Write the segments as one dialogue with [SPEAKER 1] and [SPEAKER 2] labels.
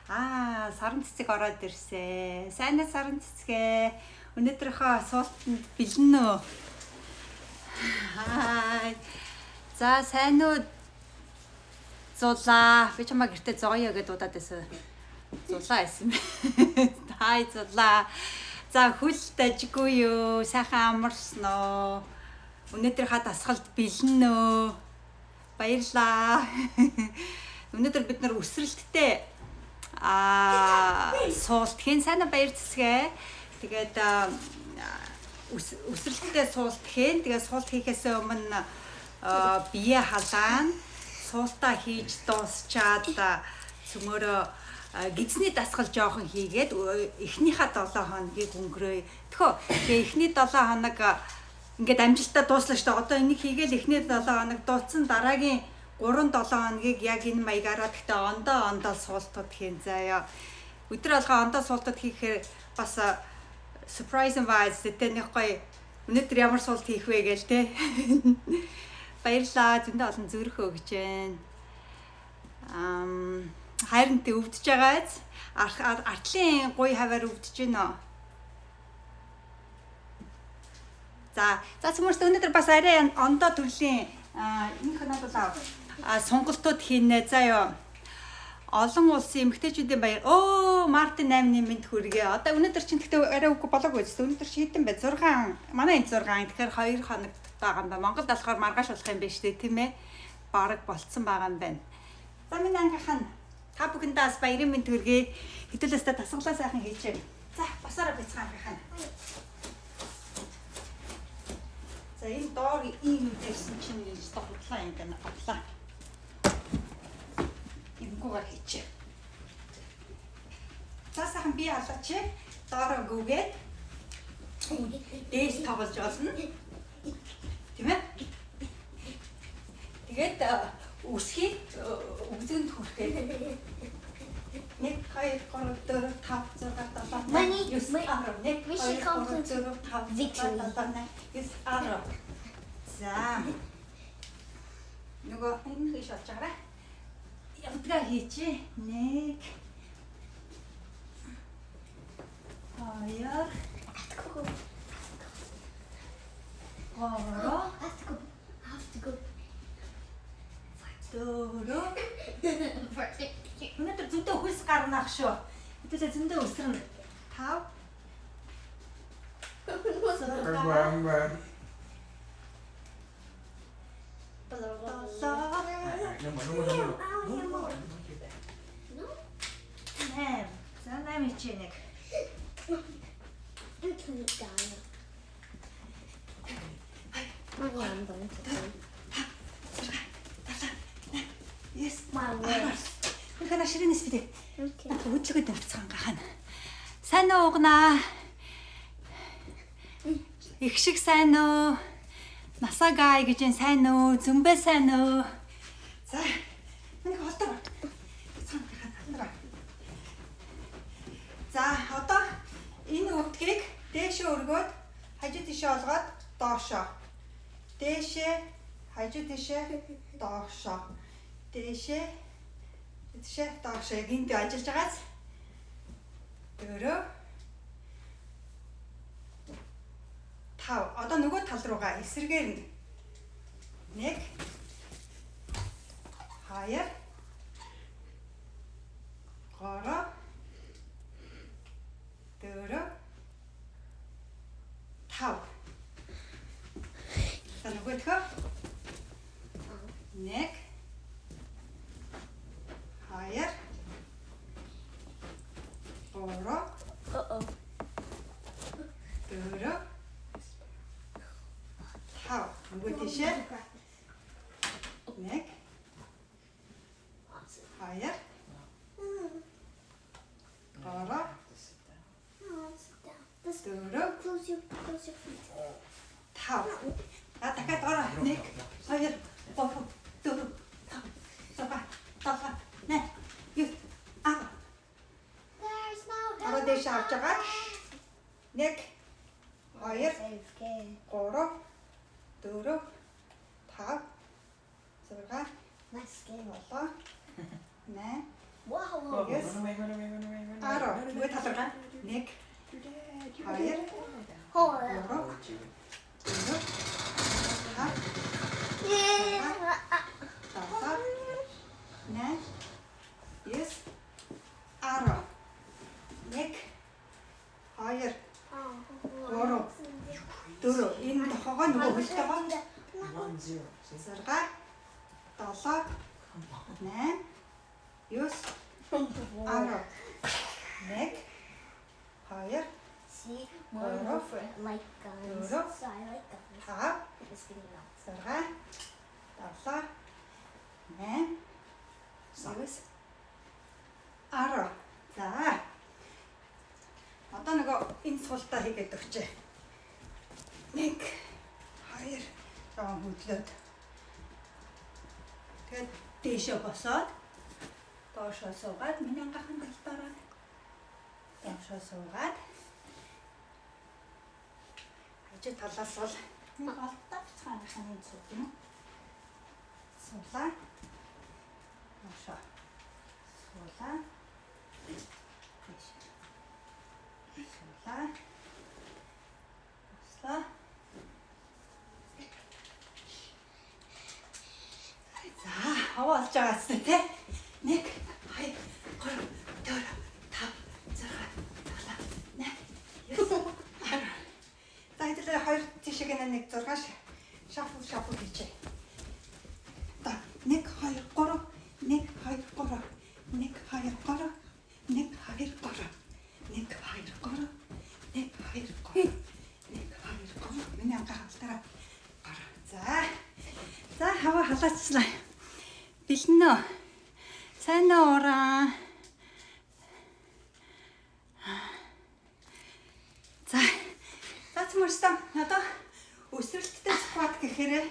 [SPEAKER 1] Саран цэцэг ороод ирсэн. Сайн уу саран цэцгээ? Өнөөдрийнхөө асуултанд бэлэн үү? За сайн уу? Зулаа. Би чамаа гэртээ зооё гэдээ удаад байсан. Зулаа байсан. Хай зулаа. За хүлт ажгүй юу? Сайхан амарсан уу? Өнөөдрийнхөө дасгалд бэлэн үү? Баярлаа. Өнөөдөр бид нар үсрэлттэй суулт хийн сайн баяр цэцгээ. Тэгээд үсрэлттэй суулт хийн. Тэгээд суулт хийхээс өмнө бие халаан суултаа хийж дуусчаад цөмөрөө гидсний дасгал жоохон хийгээд эхнийхээ 7 хоногийг өнгөрөөе. Тэгээ эхний 7 хоног ингээд амжилттай дууслаа шүү дээ. Одоо энийг хийгээл эхний 7 хоног дууссан дараагийн 3-7 хоногийг яг энэ маягаараа гэхдээ ондоо суултууд хийн заяа. Өдөр алгаа ондоо суултууд хийхээр бас surprise vibes гэдэг нэг гоё өнөөдөр ямар суулт хийх вэ гээл те. Баярлаа. Зөндөө олон зүрх өгч जैन. Хайранд өвдөж байгааз артлын гоё хаваар өвдөж гинөө. За цөмөрт өнөөдөр бас арай ондоо төрлийн энэ ханаад болоо. Сонголтууд хийнэ заяа. Олон улсын эмэгтэйчүүдийн баяр. Мартин 8-ны мэд хүргээ. Одоо өнөөдөр чинь гэхдээ арай үгүй болоогүй зү. Өнөөдөр шийдэн бай. 6 манай энэ 6 тэгэхээр 2 хоног байгаа юм байна. Монголд болохоор маргааш болох юм байна шүү дээ, тийм ээ. Бараг болцсон байгаа юм байна. За миний ангийнхан та бүхэндээ бас баярын мэд хүргээ. Хэдүүлээсээ тасгалаа сайхан хийчихэ. За басаараа бяцхан ангийнхан. За энэ доор ийм дээрсэн чинь стоплаа юм гэнэ авлаа. Имгүүгээр хийчихэ. За сайхан бие халаач. Доороо гүгээд дээс тавлж олно. Тийм ээ. Тэгээд үсхийг өгзөнд хүрэхэд 1 2 3 4 5 6 7 8 9 10 1 2 3 4 5 6 7 8 9 10. За. Нөгөө энэ хийж болж байгаарай. Явдгаа хийчи. 1 2 Өнөөдөр зөндөө хөлс гарнах шүү. Хэдүүлээ зөндөө өсрөн. 5 Yes, my worst. Хана ширэнэс бидээ. Окей. Хөдлөгөд навцгаан гахана. Сайн уу угнаа? Их шиг сайн уу? Насагай гэж энэ сайн уу? Зөмбөө сайн уу? За. Нэг холдоо. За, одоо энэ өвдгийг дээшээ өргөөд хажуу тийшээ олгоод доошоо. Дээшээ, хажуу тийшээ, доошоо. Дээшээ, доошоо. Яг энд ажиллаж байгаас. Дөрөв. 5. Одоо нөгөө тал руугаа эсрэгээр нь 1 2 3 4 5. За нөгөө тхөө 1 2 3 4 5. Нөгөө тийшээ 1 2 Тав. Дахиад ороо. 1 2 3 4 5 6 7 8 9 10. Ороо дэш авч байгаа. 1 2 3 4 5 6 7 8
[SPEAKER 2] Wow.
[SPEAKER 1] Yes. талархаа. 1 2 энэ тохоогоо нөгөө хөлтөөгөө 6 7 8 9 10 1 2
[SPEAKER 2] See, more and more for like guns. So I like guns.
[SPEAKER 1] 5
[SPEAKER 2] Just kidding, no.
[SPEAKER 1] 6 7 8 9 10. За. Одоо нөгөө энэ суултаа хийгээд өгчээ. 1 2 жоо хөдлөөд. Тэгээд дээшээ босоод доошоо суугаад миний анхаахан талбараа доошоо суугаад хажуу талаас бол нэг олдоо цаанахын сууд юм уу? Суулаа. Доошоо суулаа. Суулаа. Бослоо. За, хаваа олж байгаа гэсэн тий. 1 2 3 4 5 6 7 8 9 За хэдүүлээ 2 тийшээ нэг 6 шафу хийчихье. За 1 2 3 1 2 3 1 2 3 1 2 3 1 2 3 1 2 3 1 2 3 1 2 3 миний анхааралтаараа гар. За хаваа халаацлаа. Бэлэн үү? Сайн уу ураа? За цацмарстаа одоо өсрэлттэй скват гэхээр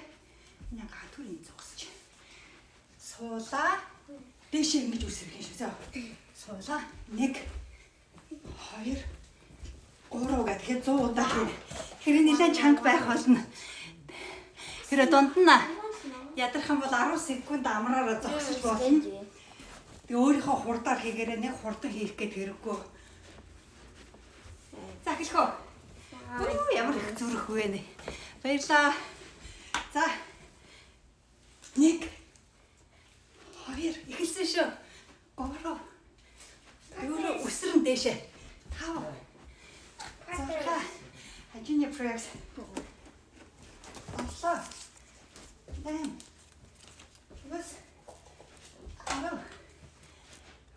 [SPEAKER 1] энэ гадуурын зогсож суулаа дээш ингэж үсрэх юм шүү. Суулаа 1 2 3 гэхэд 100 удаа хийнэ. Тэгэхээр нэлээд чанга байх болно. Тэгэхээр дунд нь ядрах юм бол 10 секунд амраараа зогсож болно. Тэгээ өөрийнхөө хурдаар хийгээрээ нэг хурдан хийх гээд хэрэггүй. За эхлэхөө. Ямар их зүрх вэ нэ. Баярлаа. За 1 2 эхэлсэн шүү. 3 4 өсрөн дээшээ. 5 6 хажууны пресс. 7 8 9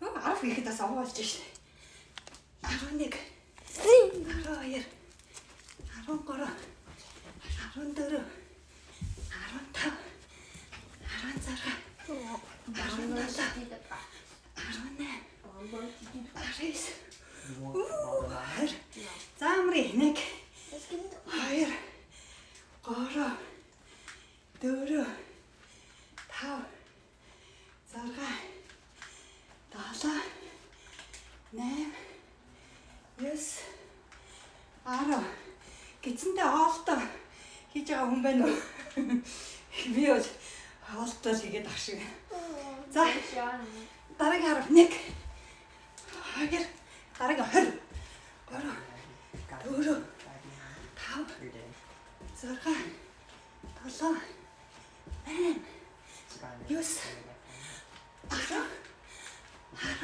[SPEAKER 1] 10 10 ихэд бас овоолж шээ. 11 12 13 14 15 16 За амри 1 2 3 4 5 6 7 8 9 10 гидсэндээ хоолтой хийж байгаа хүн байна уу? Би бол хоолтой хийгээд ах шиг. За дараагийн харав 1 2 дараагийн 20 3 4 5 6 7 8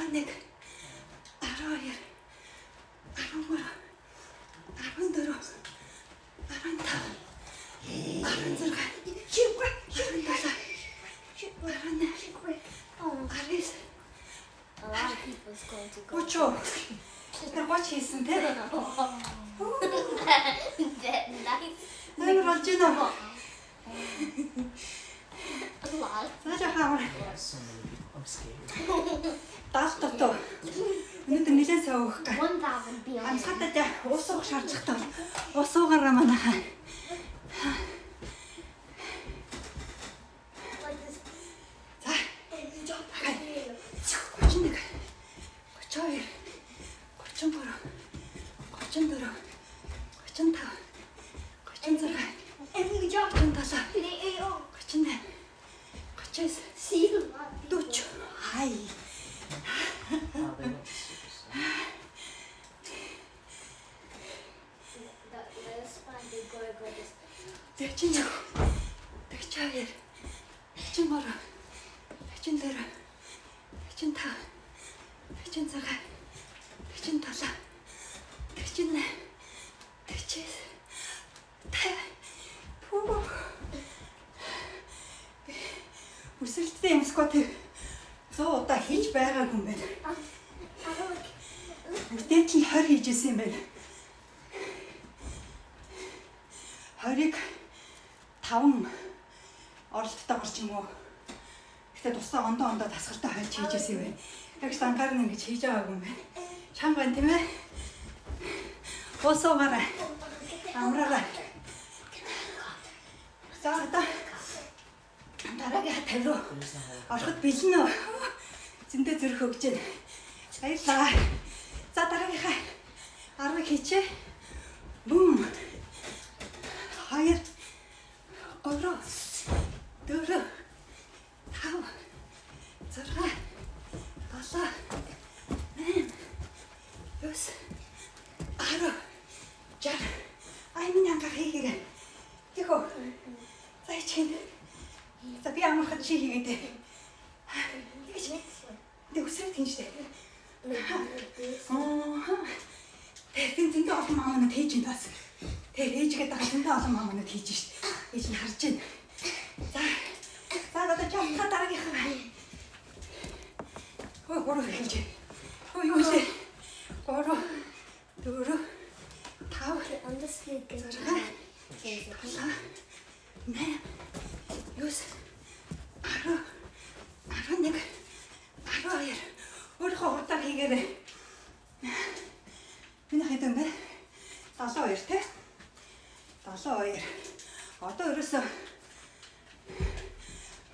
[SPEAKER 1] 9 10 11 12 13 14
[SPEAKER 2] A lot of people's going to go.
[SPEAKER 1] Почо. Тэр гоч хийсэн те.
[SPEAKER 2] That nice.
[SPEAKER 1] Амар болж байна.
[SPEAKER 2] A lot.
[SPEAKER 1] Цаашаа хамар.
[SPEAKER 3] So many people. I'm scared.
[SPEAKER 1] Даалтото. Өнөөдөр нэлээд сайн өөх гэ.
[SPEAKER 2] 1,000 billion.
[SPEAKER 1] Амсгатаа ус уух шаардлагатай бол ус уугаараа манайхаа.
[SPEAKER 2] Like this.
[SPEAKER 1] За.
[SPEAKER 2] And you jump.
[SPEAKER 1] 31 32 33 34 35 36
[SPEAKER 2] And you jump.
[SPEAKER 1] 37
[SPEAKER 2] Oh,
[SPEAKER 1] 38 39
[SPEAKER 2] see a lot of people.
[SPEAKER 1] 40 Хай.
[SPEAKER 3] Oh, they look super sad.
[SPEAKER 1] 51, 42, 53, 54, 55, 56, 57, 58, 59, 80. Үсэлттэй юм скват 100 удаа хийж байгаагүй юм байна. Үдээд л 20 хийжсэн юм байна. 20-ыг 5 оролттой гарч юм уу? Гэтэ тусдаа ондоо тасгалтай хайлт хийжсэн юм байна. Яг стангаар нь ингэж хийж байгаагүй юм байна. Чанга байна тийм ээ? Босоогаарай. Амраарай. За одоо дараагийн 50 руу ороход бэлэн үү? Зөндөө зөрөх өгч байна. Баярлалаа. За дараагийнхаа 10-ыг хийчээ. Бум. 2 3 4 5 6 7 8 9 10 жаа. Ай минь ангаа хийгээ. Тэхөө. За ичэн. За би амархад чи хийгээд. Тэг үсрээд хинжтэй. Тэгтэн зөндөө олон мааманад хийж ин тас. Тэг ээжгээд байгаа зөндөө олон мааманад хийж шít. Ээж нь харж байна. За одоо чамха дараагийнхаа. Ой гурав хийж. Ой юу вэ? 3 4 5
[SPEAKER 2] Understood.
[SPEAKER 1] 12. Өөрөө хурдаар хийгээрэй. Миний хайдан бэ? 72 тий? 72. Одоо ерөөсөө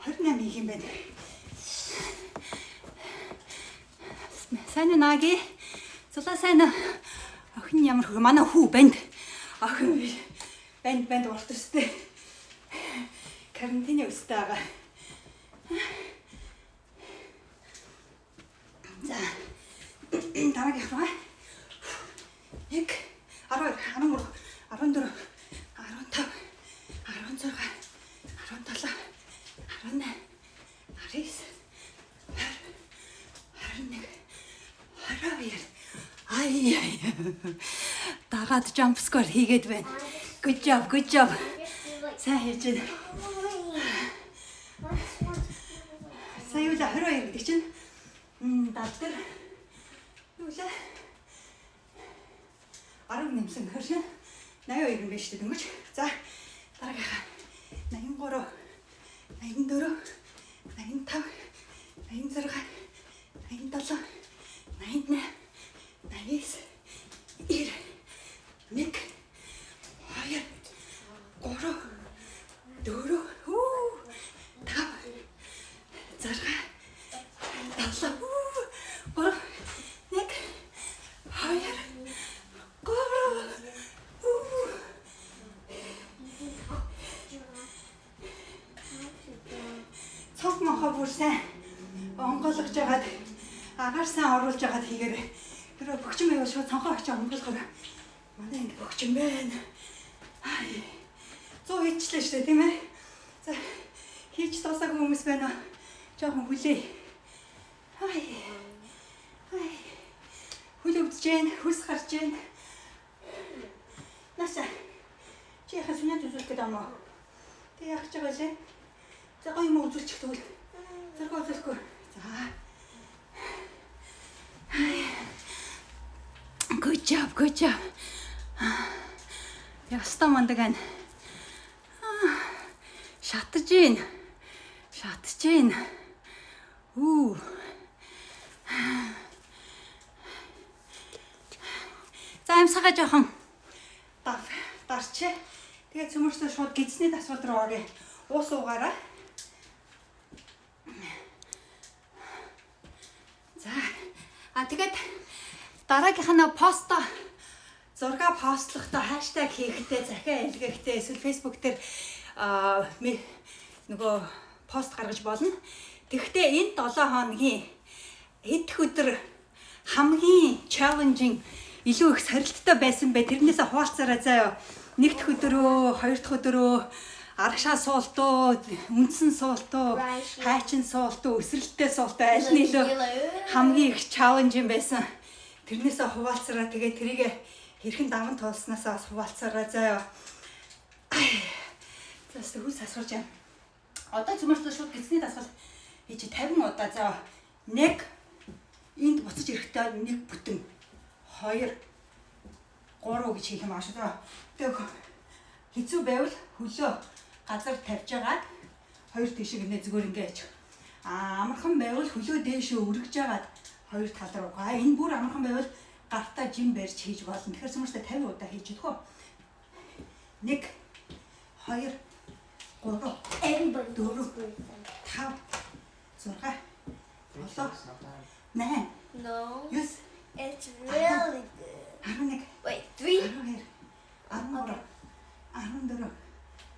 [SPEAKER 1] 28 хийх юм байна. Сайн нааги. Зулаа сайн. Охин ямар хөө манай хүү банд. Охин банд урт өстэй. Карантины өстэй байгаа. За. Дараагийн хаа. 1 12 13 14 15 16 17 18 19 20 22. Дагаад jump squat хийгээд байна. Good job. Сайн хийж байна. Сайн юу л 22 гэдэг чинь далтар юу лээ 10 нэмсэн хөршин 82 юм байна шүү дээ дөнгөж. За дараагийнхаа 83 84 85 86 87 88 89 90 1 2 3 4 5 6 7 3 1 цог мохоо бүр сайн онгойлгож жагаад агаар сайн оруулж жагаад хийгээрэй. Тэр бөхчм байвал шууд цонхоо очиж онгойлгоо. Манай ингэ бөхчм байна. 100 хийчлээ шүү дээ тийм ээ. За хийж дуусаагүй хүмүүс байна уу? Жоохон хүлээ. Хөл өвдөж जैन, хүс гарч जैन. Наса. Чи яхаа сүнэт үзүүлэх гэдэг юм уу? Тэг яах гэж байгаа лээ? За гоё юм үзүүлчих тэгвэл. Зэрэг үзүүлэхгүй. За. Good job. Яста мандаган. Шатж гин. За амсгаа жоохон дарч. Тэгээд цөмөрсөө шууд гидсний дасвал руу орё. Уус уугаараа. За. Тэгээд дараагийнхаа посто зураг постлохдоо хаштаг хийхдээ захиа илгээхдээ эсвэл фэйсбүүк дээр нөгөө пост гаргаж болно. Тэгэхдээ энэ 7 хоногийн идэх өдөр хамгийн challenging илүү их сорилттой байсан бай. Тэрнээсээ хуваалцаарай заяа. Нэг дахь өдрөө, хоёр дахь өдрөө аргашаа суултуу, үндсэн суултуу, хайчин суултуу, өсрэлттэй суултуу аль нь илүү хамгийн их чаленж юм байсан. Тэрнээсээ хуваалцараа тэгээ тэрийг хэрхэн даван туулснасаа бас хуваалцараа заяа. Зас хүйс асуурч юм. Одоо цөмөртөө шууд гисний дасгал хийж 50 удаа заяа. 1 энд буцаж ирэхдээ 1 бүтэн 2 3 гэж хийх юм ааш. Тэгээ хэцүү байвал хөлөө газар тавьж агаад хоёр тишиг нэ зүгээр ингээ яачих. Амархан байвал хөлөө дээшээ өргөж агаад хоёр тал руугаа. Энэ бүр амархан байвал гартаа жим барьж хийж болно. Тэгэхээр цөмөртөө 50 удаа хийж идэх үү. 1 2 3
[SPEAKER 2] Everybody
[SPEAKER 1] 4
[SPEAKER 2] does breathe.
[SPEAKER 1] 5 6
[SPEAKER 3] Three
[SPEAKER 1] Hello?
[SPEAKER 3] things, not that.
[SPEAKER 1] 9
[SPEAKER 2] No,
[SPEAKER 1] 9
[SPEAKER 2] it's really good.
[SPEAKER 1] 11
[SPEAKER 2] Wait, 3?
[SPEAKER 1] 12 13 14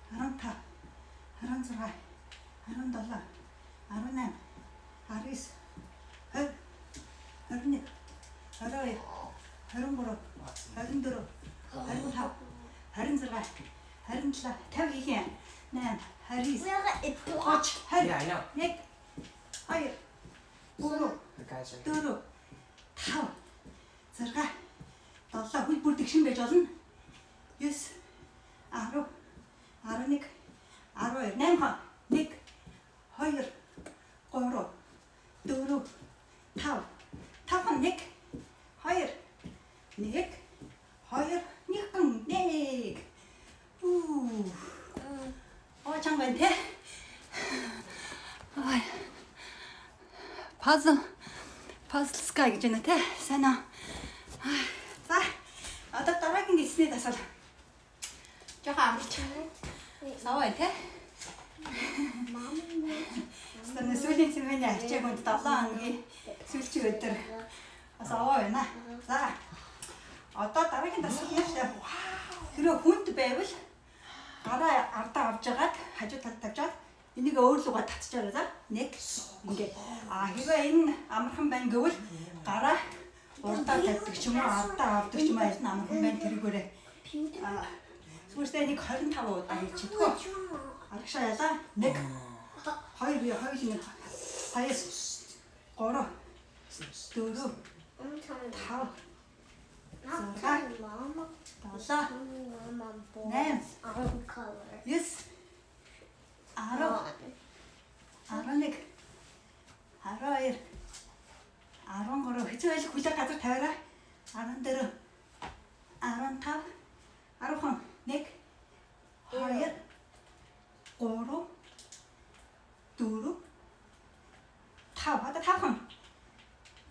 [SPEAKER 1] 15 16 17 18 19 20 21 22 23 24 25 26 27 50 хийх юм. 8 29
[SPEAKER 2] It's
[SPEAKER 1] 30 20
[SPEAKER 3] Yeah, I know.
[SPEAKER 1] 1 2 3
[SPEAKER 3] The guys are
[SPEAKER 1] 4 5 6 7 хөл бүр тэгшин байж болно. 9 10 11 12 8 хон 1 2 3 4 5 5 хон 1 2 1 2 1 чанга байна те. Ай. Puzzle sky гэж байна те. Сайн аа. За. Одоо дараагийн гисний дасгал. Жохоо амарч. Саваа те. Стэн сүүлийн цэвэний ачааг өнд 7 хоногийн сүүлчийн өдөр бас аваа байна. За. Одоо дараагийн дасгал яашаа. Тэрөө хүнд байвал гараа ардаа авч жагаад хажуу талд тавьжаад энийг өөрлөгөө татчихараа за. 1 ингээ. Хэрвээ энэ амархан байна гэвэл гараа урдаа тавьдаг ч юм уу ардаа авдаг ч юм уу аль нь амархан байна тэргээрээ. Сүүрсээ нэг 25 удаа хийж чадах. Аргашаа ялаа. 1 2 бие 2 нэг 2 3 4
[SPEAKER 2] I'm telling
[SPEAKER 1] 5
[SPEAKER 2] not telling Mama.
[SPEAKER 1] 7
[SPEAKER 2] Telling Mama boys
[SPEAKER 1] Nine.
[SPEAKER 2] own color.
[SPEAKER 1] 9 10 11 12 13 хэцүү байх хүлээ газар тавиараа 14 15 10 1 2 3 4 5 одоо 5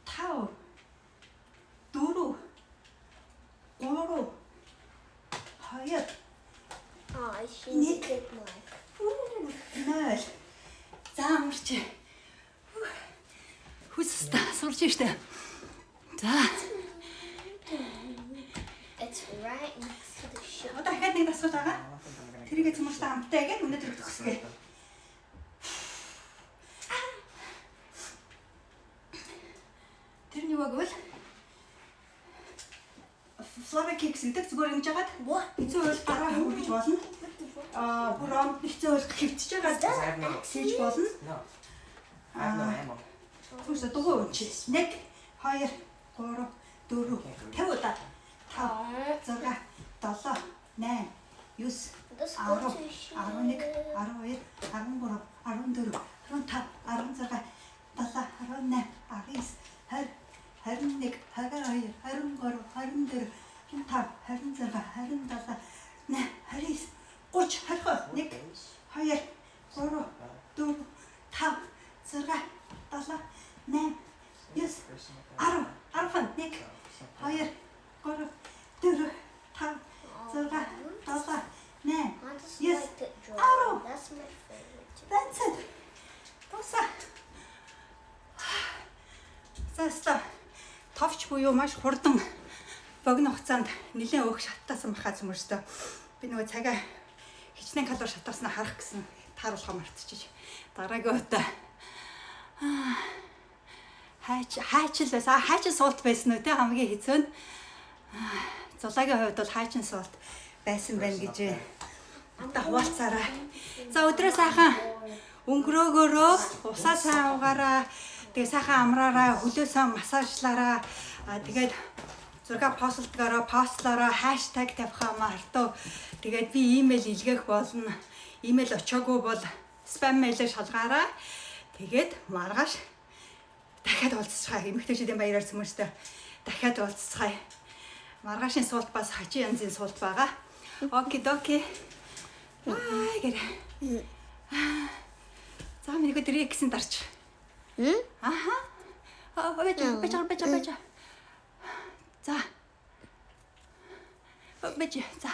[SPEAKER 1] 5 4 3 2
[SPEAKER 2] Oh, I should
[SPEAKER 1] Nick.
[SPEAKER 2] get mine.
[SPEAKER 1] 0 за амарч хүсста сурч штэ за
[SPEAKER 2] It's right next to the ship.
[SPEAKER 1] одоо дахиад нэг асуулт байгаа тэрийг цэмэртэй амттай гэдэг өнөөдөр төгсгөө тэр нь юу гэвэл Flora Kicks гэдэг зүгээр ингэж яагаад хэцүү бол гараа хөвгөж болно бүр амт хэцүү бол хөвтөж байгаа
[SPEAKER 3] Because I have no.
[SPEAKER 1] сэж болно
[SPEAKER 3] No. I have no ammo.
[SPEAKER 1] Түнсээ дугуй унчи 1 2 3 4 50 удаа 5 6 7 8 9
[SPEAKER 2] Let's
[SPEAKER 1] 10
[SPEAKER 2] go to the ship.
[SPEAKER 1] 11 12 13 14 15 16 17 18 19 20 21 22 23 24 25 26 27 29 30 21 2 3 4 5 6 7 8 9 10 11 1 2 3 4 5 6 7 8
[SPEAKER 2] I just
[SPEAKER 1] Yes.
[SPEAKER 2] like to draw.
[SPEAKER 1] Arrow.
[SPEAKER 2] That's my favorite.
[SPEAKER 1] That's it. Тоса. Заста. Товч буюу маш хурдан богино хугацаанд нэлээд өөх шаттаасан баха зүмэрстөө. Би нөгөө цагаа хичнээн калори шатааснаа харах гэсэн тааруулахаа мартчихж. Дараагийн удаа хайчил байсан. Хайчил суулт байсан үү те хамгийн хэцүү нь. Зулагийн хувьд бол хайчин суулт байсан байна гэж одоо хуваалцаарай. За өдрөө сайхан өнгөрөөгөөрөө усаа сайн уугаараа, тэгээ сайхан амраараа, хөлөөсөө массажлаараа, тэгээд зураг постлороо хаштаг тавихаа мартав. Тэгээд би имэйл илгээх болно. Имэйл очоогүй бол спам мэйлээр шалгаараа. Тэгээд маргааш дахиад уулзцгаая. Эмэгтэйчүүдийн баяраар цөмөрстэй дахиад уулзцгаая. Маргаашийн суулт бас хачи янзын суулт байгаа. Окей. Гэр. За миний өдрийг гэсэн дарч. Аха. Бэж. За.